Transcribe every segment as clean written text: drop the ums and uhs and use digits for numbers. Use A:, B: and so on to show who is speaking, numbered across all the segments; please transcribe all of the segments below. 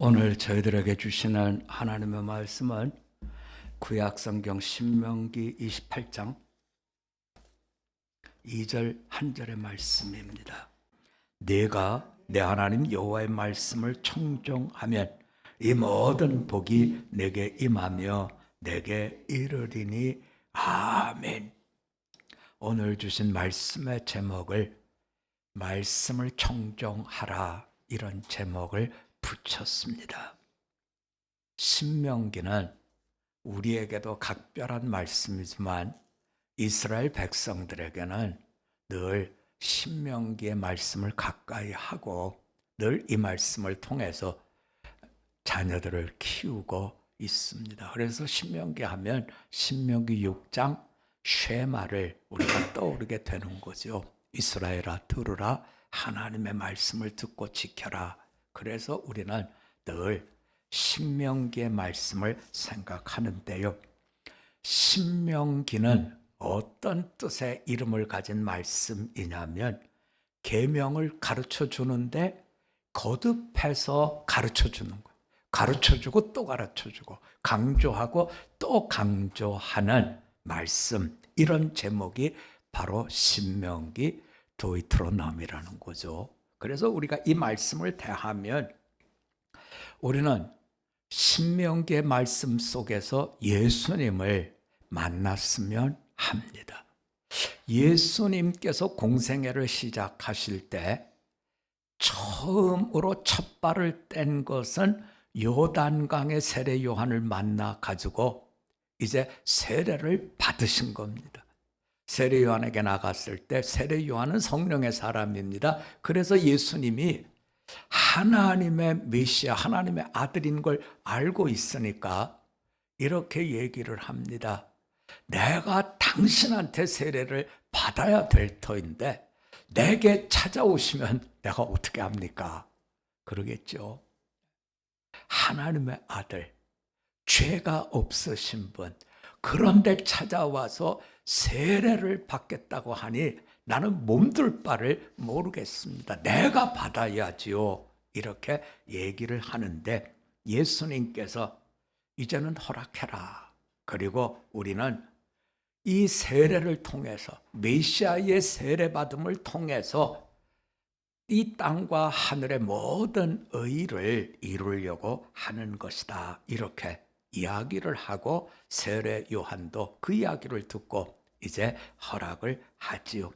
A: 오늘 저희들에게 주시는 하나님의 말씀은 구약성경 신명기 28장 2절 1절의 말씀입니다. 네가 내 하나님 여호와의 말씀을 청종하면 이 모든 복이 내게 임하며 내게 이르리니 아멘. 오늘 주신 말씀의 제목을 말씀을 청종하라, 이런 제목을 붙였습니다. 신명기는 우리에게도 각별한 말씀이지만 이스라엘 백성들에게는 늘 신명기의 말씀을 가까이 하고 늘 이 말씀을 통해서 자녀들을 키우고 있습니다. 그래서 신명기 하면 신명기 6장 쉐마를 우리가 떠오르게 되는 거죠. 이스라엘아 들으라, 하나님의 말씀을 듣고 지켜라. 그래서 우리는 늘 신명기의 말씀을 생각하는데요. 신명기는 어떤 뜻의 이름을 가진 말씀이냐면 계명을 가르쳐 주는데 거듭해서 가르쳐 주는 거예요. 가르쳐 주고 또 가르쳐 주고 강조하고 또 강조하는 말씀, 이런 제목이 바로 신명기 도이트로노미라는 거죠. 그래서 우리가 이 말씀을 대하면 우리는 신명기의 말씀 속에서 예수님을 만났으면 합니다. 예수님께서 공생애를 시작하실 때 처음으로 첫 발을 뗀 것은 요단강의 세례 요한을 만나 가지고 이제 세례를 받으신 겁니다. 세례 요한에게 나갔을 때 세례 요한은 성령의 사람입니다. 그래서 예수님이 하나님의 메시아, 하나님의 아들인 걸 알고 있으니까 이렇게 얘기를 합니다. 내가 당신한테 세례를 받아야 될 터인데 내게 찾아오시면 내가 어떻게 합니까? 그러겠죠. 하나님의 아들, 죄가 없으신 분, 그런데 찾아와서 세례를 받겠다고 하니 나는 몸둘 바를 모르겠습니다. 내가 받아야지요. 이렇게 얘기를 하는데 예수님께서 이제는 허락해라. 그리고 우리는 이 세례를 통해서, 메시아의 세례받음을 통해서 이 땅과 하늘의 모든 의를 이루려고 하는 것이다. 이렇게 이야기를 하고 세례 요한도 그 이야기를 듣고 이제 허락을 하지요.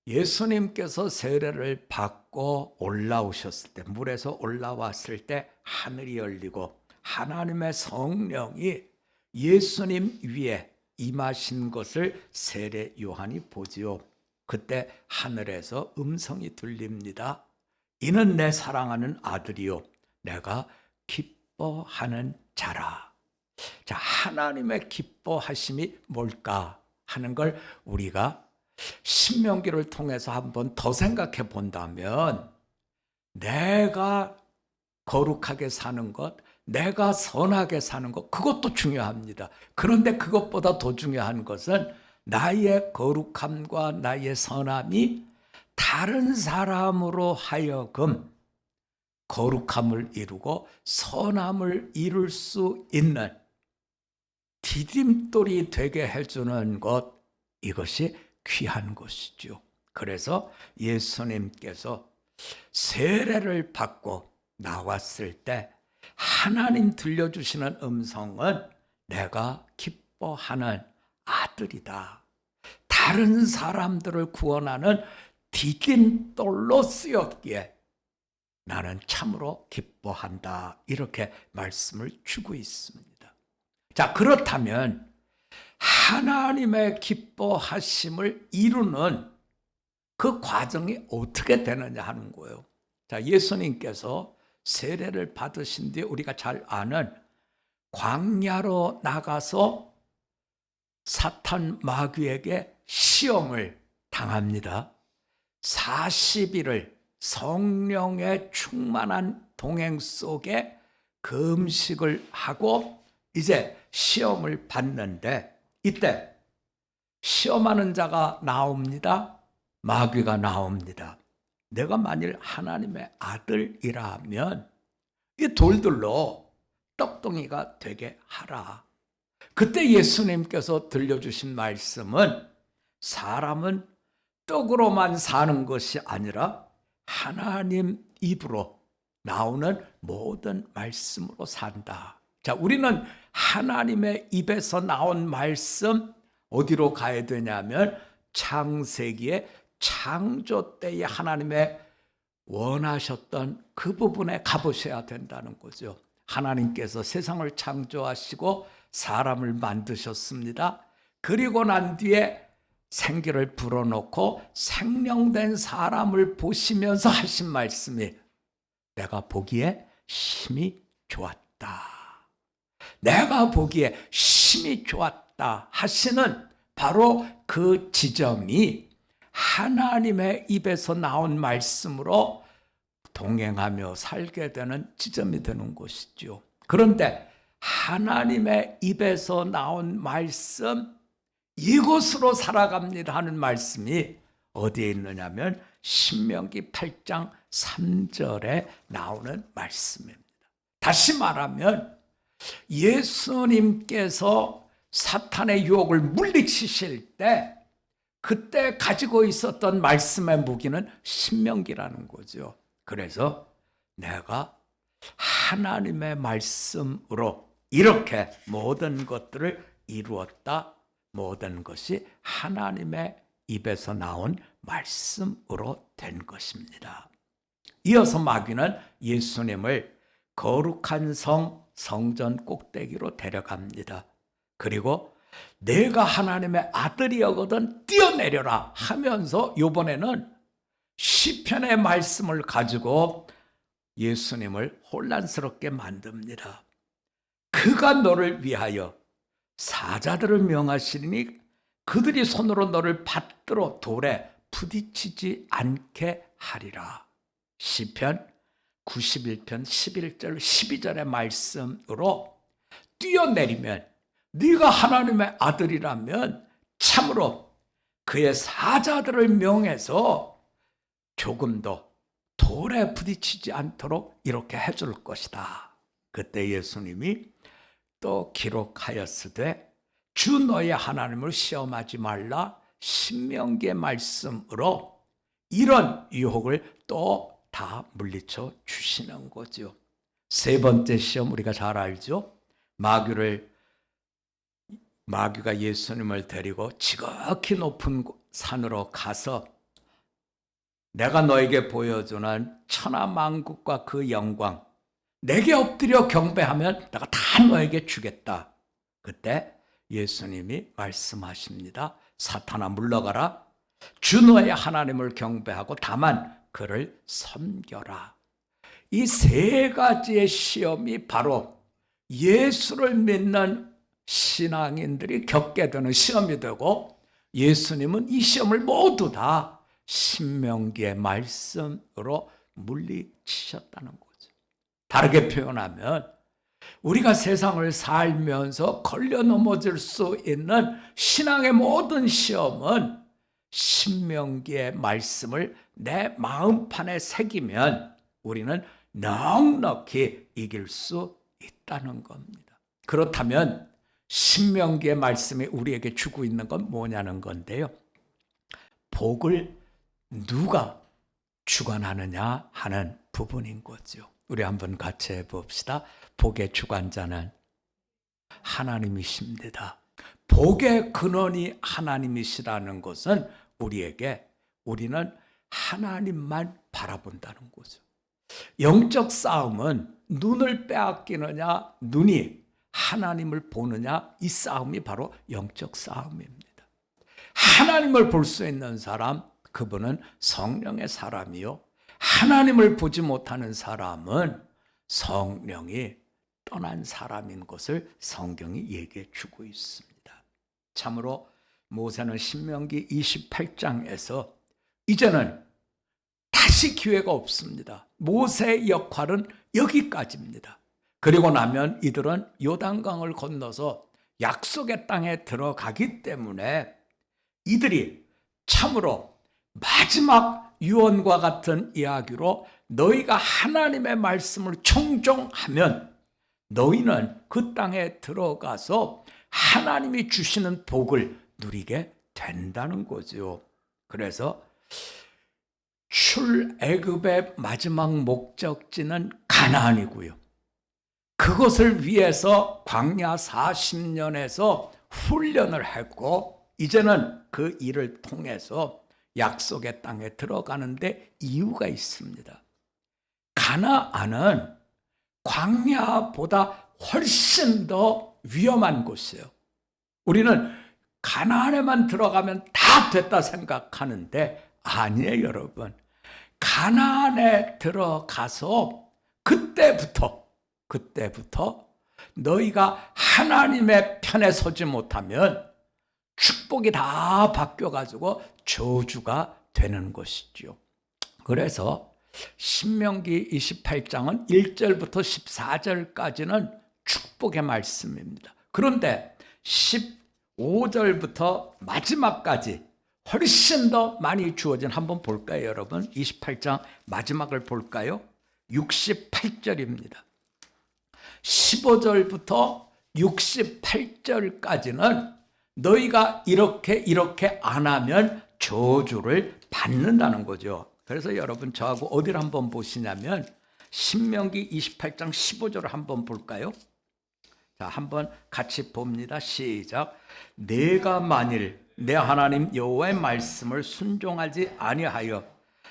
A: 예수님께서 세례를 받고 올라오셨을 때, 물에서 올라왔을 때 하늘이 열리고 하나님의 성령이 예수님 위에 임하신 것을 세례 요한이 보지요. 그때 하늘에서 음성이 들립니다. 이는 내 사랑하는 아들이요 내가 기뻐하는 자라. 자, 하나님의 기뻐하심이 뭘까 하는 걸 우리가 신명기를 통해서 한번 더 생각해 본다면 내가 거룩하게 사는 것, 내가 선하게 사는 것, 그것도 중요합니다. 그런데 그것보다 더 중요한 것은 나의 거룩함과 나의 선함이 다른 사람으로 하여금 거룩함을 이루고 선함을 이룰 수 있는 디딤돌이 되게 해주는 것, 이것이 귀한 것이죠. 그래서 예수님께서 세례를 받고 나왔을 때 하나님 들려주시는 음성은 내가 기뻐하는 아들이다. 다른 사람들을 구원하는 디딤돌로 쓰였기에 나는 참으로 기뻐한다. 이렇게 말씀을 주고 있습니다. 자, 그렇다면 하나님의 기뻐하심을 이루는 그 과정이 어떻게 되느냐 하는 거예요. 자, 예수님께서 세례를 받으신 뒤에 우리가 잘 아는 광야로 나가서 사탄 마귀에게 시험을 당합니다. 40일을 성령의 충만한 동행 속에 금식을 하고 이제 시험을 받는데 이때 시험하는 자가 나옵니다. 마귀가 나옵니다. 내가 만일 하나님의 아들이라면 이 돌들로 떡덩이가 되게 하라. 그때 예수님께서 들려주신 말씀은 사람은 떡으로만 사는 것이 아니라 하나님 입으로 나오는 모든 말씀으로 산다. 자, 우리는 하나님의 입에서 나온 말씀 어디로 가야 되냐면 창세기의 창조 때에 하나님의 원하셨던 그 부분에 가보셔야 된다는 거죠. 하나님께서 세상을 창조하시고 사람을 만드셨습니다. 그리고 난 뒤에 생기를 불어넣고 생명된 사람을 보시면서 하신 말씀이 내가 보기에 심히 좋았다. 내가 보기에 심히 좋았다 하시는 바로 그 지점이 하나님의 입에서 나온 말씀으로 동행하며 살게 되는 지점이 되는 것이죠. 그런데 하나님의 입에서 나온 말씀, 이곳으로 살아갑니다 하는 말씀이 어디에 있느냐면 신명기 8장 3절에 나오는 말씀입니다. 다시 말하면 예수님께서 사탄의 유혹을 물리치실 때 그때 가지고 있었던 말씀의 무기는 신명기라는 거죠. 그래서 내가 하나님의 말씀으로 이렇게 모든 것들을 이루었다. 모든 것이 하나님의 입에서 나온 말씀으로 된 것입니다. 이어서 마귀는 예수님을 거룩한 성전 꼭대기로 데려갑니다. 그리고 내가 하나님의 아들이거든 뛰어내려라 하면서 이번에는 시편의 말씀을 가지고 예수님을 혼란스럽게 만듭니다. 그가 너를 위하여 사자들을 명하시니 그들이 손으로 너를 받들어 돌에 부딪히지 않게 하리라. 시편 91편 11절 12절의 말씀으로 뛰어내리면 네가 하나님의 아들이라면 참으로 그의 사자들을 명해서 조금도 돌에 부딪히지 않도록 이렇게 해줄 것이다. 그때 예수님이 또 기록하였으되 주 너의 하나님을 시험하지 말라. 신명기의 말씀으로 이런 유혹을 또 다 물리쳐 주시는 거죠. 세 번째 시험 우리가 잘 알죠. 마귀가 예수님을 데리고 지극히 높은 산으로 가서 내가 너에게 보여주는 천하만국과 그 영광 내게 엎드려 경배하면 내가 다 너에게 주겠다. 그때 예수님이 말씀하십니다. 사탄아 물러가라. 주 너의 하나님을 경배하고 다만 그를 섬겨라. 이 세 가지의 시험이 바로 예수를 믿는 신앙인들이 겪게 되는 시험이 되고 예수님은 이 시험을 모두 다 신명기의 말씀으로 물리치셨다는 거죠. 다르게 표현하면 우리가 세상을 살면서 걸려 넘어질 수 있는 신앙의 모든 시험은 신명기의 말씀을 내 마음판에 새기면 우리는 넉넉히 이길 수 있다는 겁니다. 그렇다면 신명기의 말씀이 우리에게 주고 있는 건 뭐냐는 건데요. 복을 누가 주관하느냐 하는 부분인 거죠. 우리 한번 같이 해봅시다. 복의 주관자는 하나님이십니다. 복의 근원이 하나님이시라는 것은 우리는 하나님만 바라본다는 거죠. 영적 싸움은 눈을 빼앗기느냐 눈이 하나님을 보느냐 이 싸움이 바로 영적 싸움입니다. 하나님을 볼 수 있는 사람 그분은 성령의 사람이요. 하나님을 보지 못하는 사람은 성령이 떠난 사람인 것을 성경이 얘기해 주고 있습니다. 참으로 모세는 신명기 28장에서 이제는 다시 기회가 없습니다. 모세의 역할은 여기까지입니다. 그리고 나면 이들은 요단강을 건너서 약속의 땅에 들어가기 때문에 이들이 참으로 마지막 유언과 같은 이야기로 너희가 하나님의 말씀을 청종하면 너희는 그 땅에 들어가서 하나님이 주시는 복을 누리게 된다는 거죠. 그래서 출애굽의 마지막 목적지는 가나안이고요. 그것을 위해서 광야 40년에서 훈련을 했고 이제는 그 일을 통해서 약속의 땅에 들어가는데 이유가 있습니다. 가나안은 광야보다 훨씬 더 위험한 곳이에요. 우리는 가나안에만 들어가면 다 됐다 생각하는데 아니에요, 여러분. 가나안에 들어가서 그때부터 너희가 하나님의 편에 서지 못하면 축복이 다 바뀌어가지고 저주가 되는 것이죠. 그래서 신명기 28장은 1절부터 14절까지는 축복의 말씀입니다. 그런데 15절부터 마지막까지 훨씬 더 많이 주어진, 한번 볼까요, 여러분? 28장 마지막을 볼까요? 68절입니다. 15절부터 68절까지는 너희가 이렇게 안 하면 저주를 받는다는 거죠. 그래서 여러분 저하고 어디를 한번 보시냐면 신명기 28장 15절을 한번 볼까요? 자, 한번 같이 봅니다. 시작. 내가 만일 내 하나님 여호와의 말씀을 순종하지 아니하여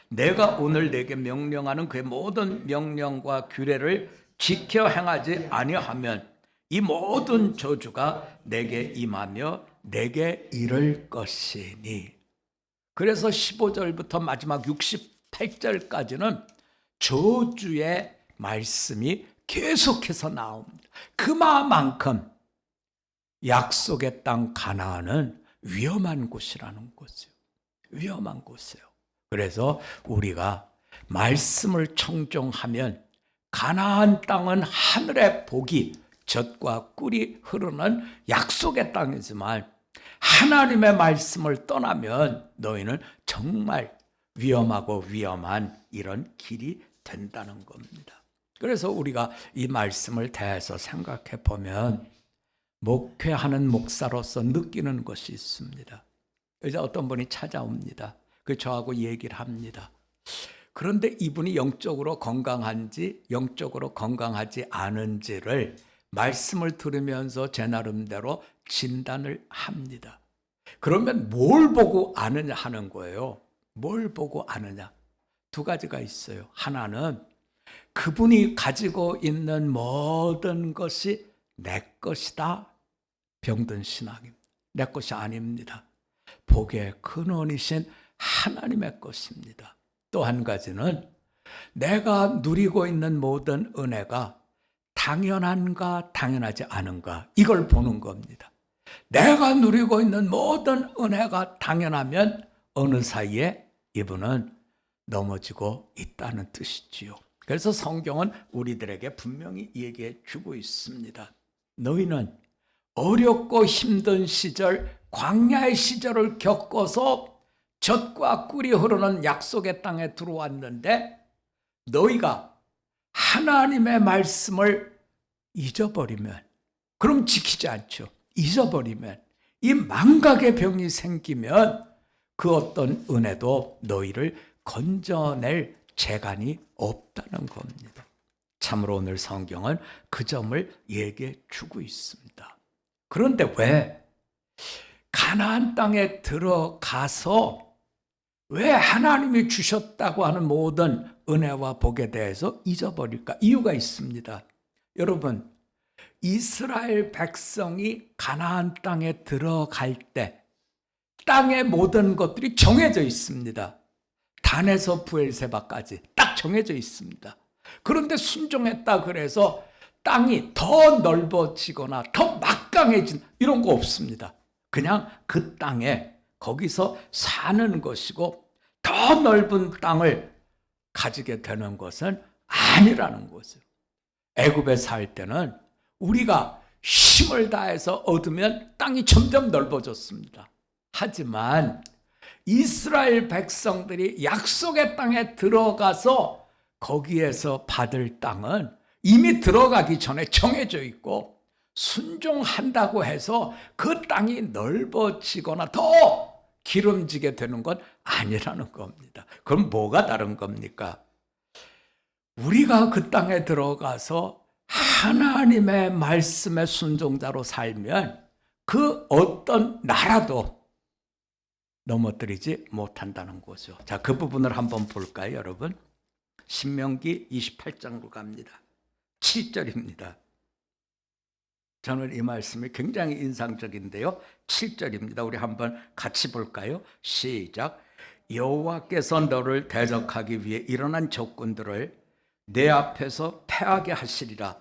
A: 내가 오늘 내게 명령하는 그의 모든 명령과 규례를 지켜 행하지 아니하면 이 모든 저주가 내게 임하며 내게 이를 것이니. 그래서 15절부터 마지막 68절까지는 저주의 말씀이 계속해서 나옵니다. 그만큼 약속의 땅 가나안은 위험한 곳이라는 거죠. 위험한 곳이에요. 그래서 우리가 말씀을 청종하면 가나안 땅은 하늘의 복이 젖과 꿀이 흐르는 약속의 땅이지만 하나님의 말씀을 떠나면 너희는 정말 위험하고 위험한 이런 길이 된다는 겁니다. 그래서 우리가 이 말씀을 대해서 생각해 보면 목회하는 목사로서 느끼는 것이 있습니다. 이제 어떤 분이 찾아옵니다. 그 저하고 얘기를 합니다. 그런데 이분이 영적으로 건강한지 영적으로 건강하지 않은지를 말씀을 들으면서 제 나름대로 진단을 합니다. 그러면 뭘 보고 아느냐 하는 거예요. 뭘 보고 아느냐. 두 가지가 있어요. 하나는 그분이 가지고 있는 모든 것이 내 것이다. 병든 신앙입니다. 내 것이 아닙니다. 복의 근원이신 하나님의 것입니다. 또 한 가지는 내가 누리고 있는 모든 은혜가 당연한가 당연하지 않은가 이걸 보는 겁니다. 내가 누리고 있는 모든 은혜가 당연하면 어느 사이에 이분은 넘어지고 있다는 뜻이지요. 그래서 성경은 우리들에게 분명히 얘기해 주고 있습니다. 너희는 어렵고 힘든 시절, 광야의 시절을 겪어서 젖과 꿀이 흐르는 약속의 땅에 들어왔는데 너희가 하나님의 말씀을 잊어버리면, 그럼 지키지 않죠. 잊어버리면, 이 망각의 병이 생기면 그 어떤 은혜도 너희를 건져낼 재간이 없다는 겁니다. 참으로 오늘 성경은 그 점을 얘기해 주고 있습니다. 그런데 왜 가나안 땅에 들어가서 왜 하나님이 주셨다고 하는 모든 은혜와 복에 대해서 잊어버릴까? 이유가 있습니다. 여러분, 이스라엘 백성이 가나안 땅에 들어갈 때 땅의 모든 것들이 정해져 있습니다. 단에서 부엘세바까지 딱 정해져 있습니다. 그런데 순종했다 그래서 땅이 더 넓어지거나 더 막강해진 이런 거 없습니다. 그냥 그 땅에 거기서 사는 것이고 더 넓은 땅을 가지게 되는 것은 아니라는 거죠. 애굽에 살 때는 우리가 힘을 다해서 얻으면 땅이 점점 넓어졌습니다. 하지만 이스라엘 백성들이 약속의 땅에 들어가서 거기에서 받을 땅은 이미 들어가기 전에 정해져 있고 순종한다고 해서 그 땅이 넓어지거나 더 기름지게 되는 건 아니라는 겁니다. 그럼 뭐가 다른 겁니까? 우리가 그 땅에 들어가서 하나님의 말씀의 순종자로 살면 그 어떤 나라도 넘어뜨리지 못한다는 거죠. 자, 그 부분을 한번 볼까요, 여러분? 신명기 28장으로 갑니다. 7절입니다. 저는 이 말씀이 굉장히 인상적인데요. 7절입니다. 우리 한번 같이 볼까요? 시작. 여호와께서 너를 대적하기 위해 일어난 적군들을 내 앞에서 패하게 하시리라.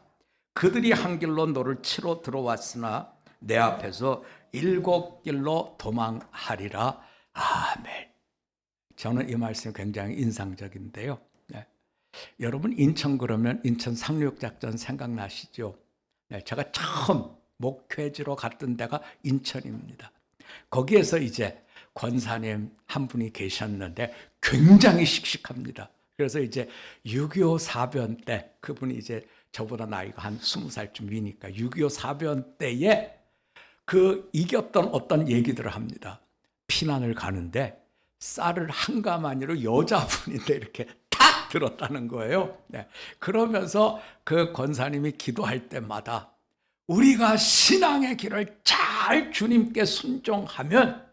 A: 그들이 한 길로 너를 치러 들어왔으나 내 앞에서 7길로 도망하리라. 아멘. 저는 이 말씀이 굉장히 인상적인데요. 네. 여러분 인천 그러면 인천 상륙작전 생각나시죠? 네, 제가 처음 목회지로 갔던 데가 인천입니다. 거기에서 이제 권사님 한 분이 계셨는데 굉장히 씩씩합니다. 그래서 이제 6.25 사변 때 그분이 이제 저보다 나이가 한 20살쯤 위니까 6.25 사변 때에 그 이겼던 어떤 얘기들을 합니다. 피난을 가는데 쌀을 한 가마니로 여자분인데 이렇게 탁 들었다는 거예요. 네. 그러면서 그 권사님이 기도할 때마다 우리가 신앙의 길을 잘 주님께 순종하면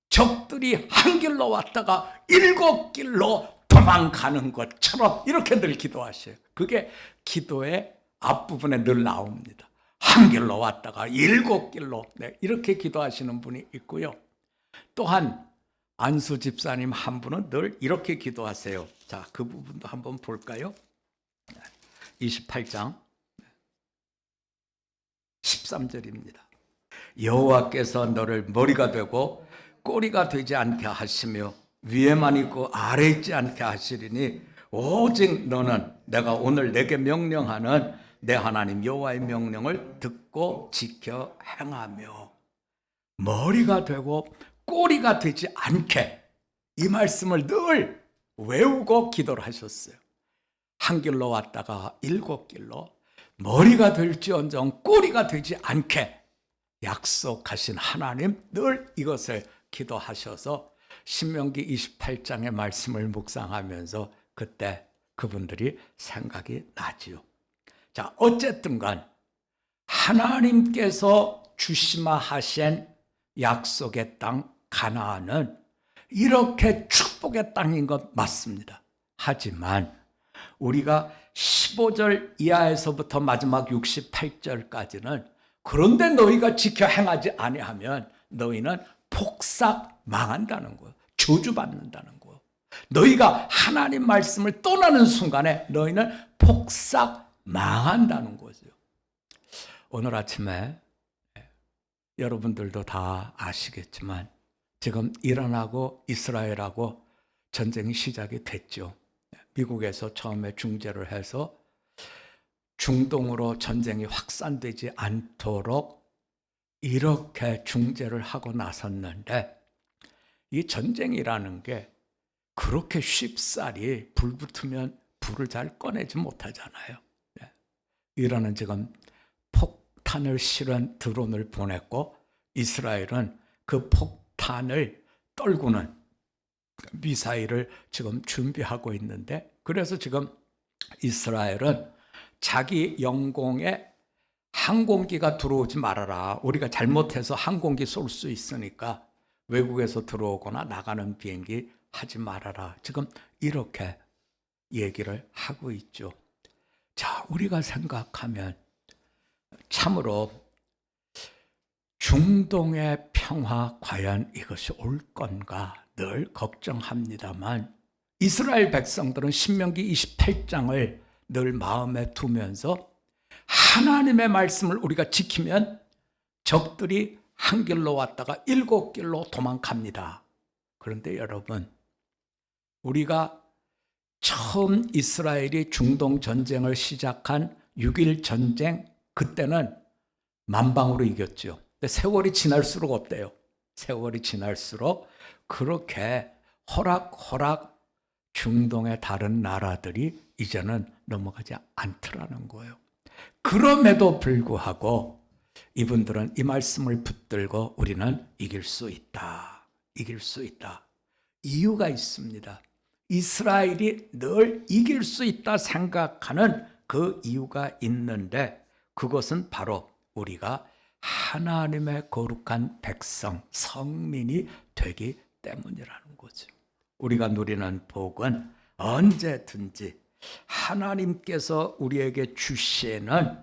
A: 적들이 한 길로 왔다가 7길로 도망가는 것처럼 이렇게 늘 기도하셔요. 그게 기도의 앞부분에 늘 나옵니다. 한 길로 왔다가 7길로 네, 이렇게 기도하시는 분이 있고요. 또한 안수 집사님 한 분은 늘 이렇게 기도하세요. 자, 그 부분도 한번 볼까요? 28장 13절입니다. 여호와께서 너를 머리가 되고 꼬리가 되지 않게 하시며 위에만 있고 아래 있지 않게 하시리니 오직 너는 내가 오늘 내게 명령하는 내 하나님 여호와의 명령을 듣고 지켜 행하며 머리가 되고 꼬리가 되지 않게 이 말씀을 늘 외우고 기도를 하셨어요. 한 길로 왔다가 7길로 머리가 될지언정 꼬리가 되지 않게 약속하신 하나님 늘 이것을 기도하셔서 신명기 28장의 말씀을 묵상하면서 그때 그분들이 생각이 나지요. 자, 어쨌든 간 하나님께서 주시마 하신 약속의 땅 가나안은 이렇게 축복의 땅인 것 맞습니다. 하지만 우리가 15절 이하에서부터 마지막 68절까지는 그런데 너희가 지켜 행하지 아니하면 너희는 폭삭 망한다는 거예요. 저주받는다는 거예요. 너희가 하나님 말씀을 떠나는 순간에 너희는 폭삭 망한다는 거죠. 오늘 아침에 여러분들도 다 아시겠지만 지금 이란하고 이스라엘하고 전쟁이 시작이 됐죠. 미국에서 처음에 중재를 해서 중동으로 전쟁이 확산되지 않도록 이렇게 중재를 하고 나섰는데 이 전쟁이라는 게 그렇게 쉽사리 불 붙으면 불을 잘 꺼내지 못하잖아요. 이란은 지금 폭탄을 실은 드론을 보냈고 이스라엘은 그 폭탄을 떨구는 미사일을 지금 준비하고 있는데 그래서 지금 이스라엘은 자기 영공에 항공기가 들어오지 말아라. 우리가 잘못해서 항공기 쏠 수 있으니까 외국에서 들어오거나 나가는 비행기 하지 말아라. 지금 이렇게 얘기를 하고 있죠. 자, 우리가 생각하면 참으로 중동의 평화 과연 이것이 올 건가 늘 걱정합니다만 이스라엘 백성들은 신명기 28장을 늘 마음에 두면서 하나님의 말씀을 우리가 지키면 적들이 한 길로 왔다가 7길로 도망갑니다. 그런데 여러분, 우리가 처음 이스라엘이 중동 전쟁을 시작한 6.1 전쟁 그때는 만방으로 이겼죠. 근데 세월이 지날수록 어때요? 세월이 지날수록 그렇게 호락호락 중동의 다른 나라들이 이제는 넘어가지 않더라는 거예요. 그럼에도 불구하고 이분들은 이 말씀을 붙들고 우리는 이길 수 있다. 이길 수 있다. 이유가 있습니다. 이스라엘이 늘 이길 수 있다 생각하는 그 이유가 있는데 그것은 바로 우리가 하나님의 거룩한 백성, 성민이 되기 때문이라는 거죠. 우리가 누리는 복은 언제든지 하나님께서 우리에게 주시는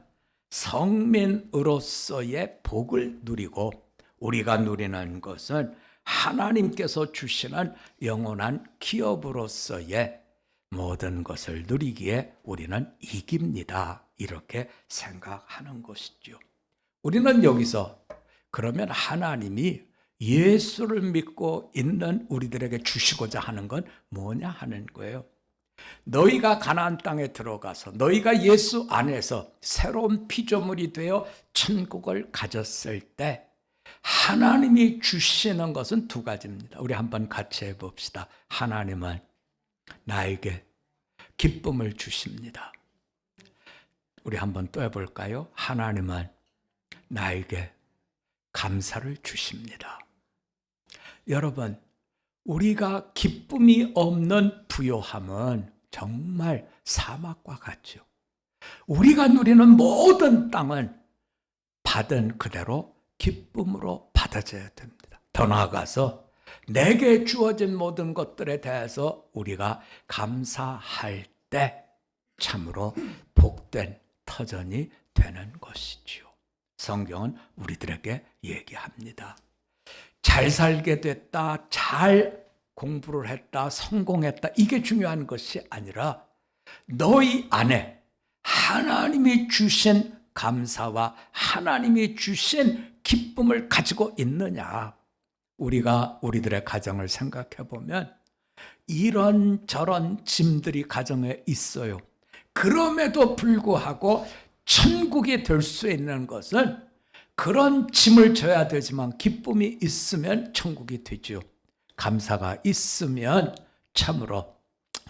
A: 성민으로서의 복을 누리고 우리가 누리는 것은 하나님께서 주시는 영원한 기업으로서의 모든 것을 누리기에 우리는 이깁니다. 이렇게 생각하는 것이죠. 우리는 여기서 그러면 하나님이 예수를 믿고 있는 우리들에게 주시고자 하는 건 뭐냐 하는 거예요. 너희가 가나안 땅에 들어가서 너희가 예수 안에서 새로운 피조물이 되어 천국을 가졌을 때 하나님이 주시는 것은 두 가지입니다. 우리 한번 같이 해봅시다. 하나님은 나에게 기쁨을 주십니다. 우리 한번 또 해볼까요? 하나님은 나에게 감사를 주십니다. 여러분, 우리가 기쁨이 없는 부요함은 정말 사막과 같죠. 우리가 누리는 모든 땅은 받은 그대로 기쁨으로 받아져야 됩니다. 더 나아가서 내게 주어진 모든 것들에 대해서 우리가 감사할 때 참으로 복된 터전이 되는 것이지요. 성경은 우리들에게 얘기합니다. 잘 살게 됐다, 잘 공부를 했다, 성공했다, 이게 중요한 것이 아니라 너희 안에 하나님이 주신 감사와 하나님이 주신 기쁨을 가지고 있느냐. 우리가 우리들의 가정을 생각해 보면 이런저런 짐들이 가정에 있어요. 그럼에도 불구하고 천국이 될 수 있는 것은 그런 짐을 져야 되지만 기쁨이 있으면 천국이 되죠. 감사가 있으면 참으로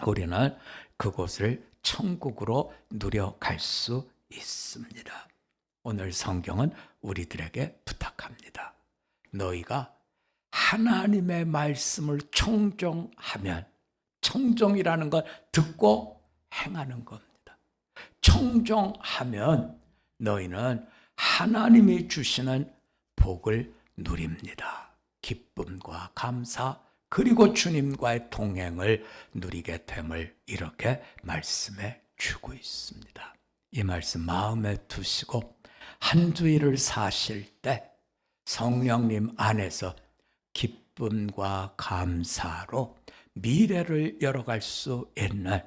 A: 우리는 그곳을 천국으로 누려갈 수 있습니다. 오늘 성경은 우리들에게 부탁합니다. 너희가 하나님의 말씀을 청종하면, 청종이라는 건 듣고 행하는 겁니다. 청종하면 너희는 하나님이 주시는 복을 누립니다. 기쁨과 감사 그리고 주님과의 동행을 누리게 됨을 이렇게 말씀해 주고 있습니다. 이 말씀 마음에 두시고 한 주일을 사실 때 성령님 안에서 기쁨과 감사로 미래를 열어갈 수 있는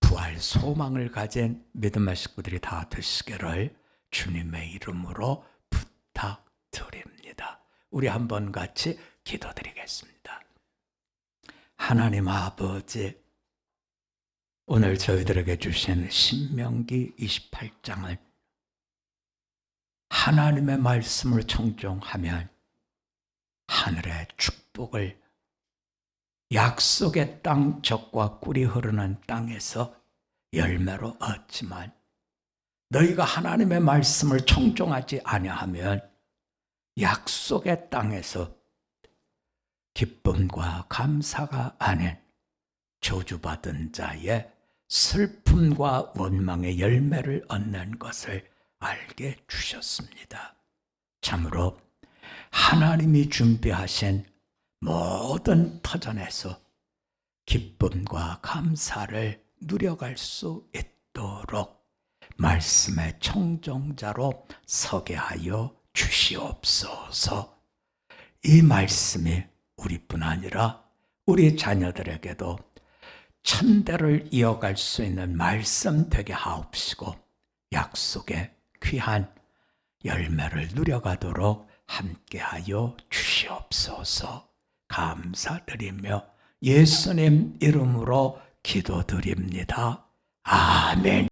A: 부활 소망을 가진 믿음의 식구들이 다 되시기를 주님의 이름으로 부탁드립니다. 우리 한번 같이 기도드리겠습니다. 하나님 아버지, 오늘 저희들에게 주신 신명기 28장을 하나님의 말씀을 청종하면 하늘의 축복을 약속의 땅 젖과 꿀이 흐르는 땅에서 열매로 얻지만 너희가 하나님의 말씀을 청종하지 아니하면 약속의 땅에서 기쁨과 감사가 아닌 저주받은 자의 슬픔과 원망의 열매를 얻는 것을 알게 주셨습니다. 참으로 하나님이 준비하신 모든 터전에서 기쁨과 감사를 누려갈 수 있도록 말씀의 청종자로 서게 하여 주시옵소서. 이 말씀이 우리뿐 아니라 우리 자녀들에게도 천대를 이어갈 수 있는 말씀 되게 하옵시고 약속의 귀한 열매를 누려가도록 함께하여 주시옵소서. 감사드리며 예수님 이름으로 기도드립니다. 아멘.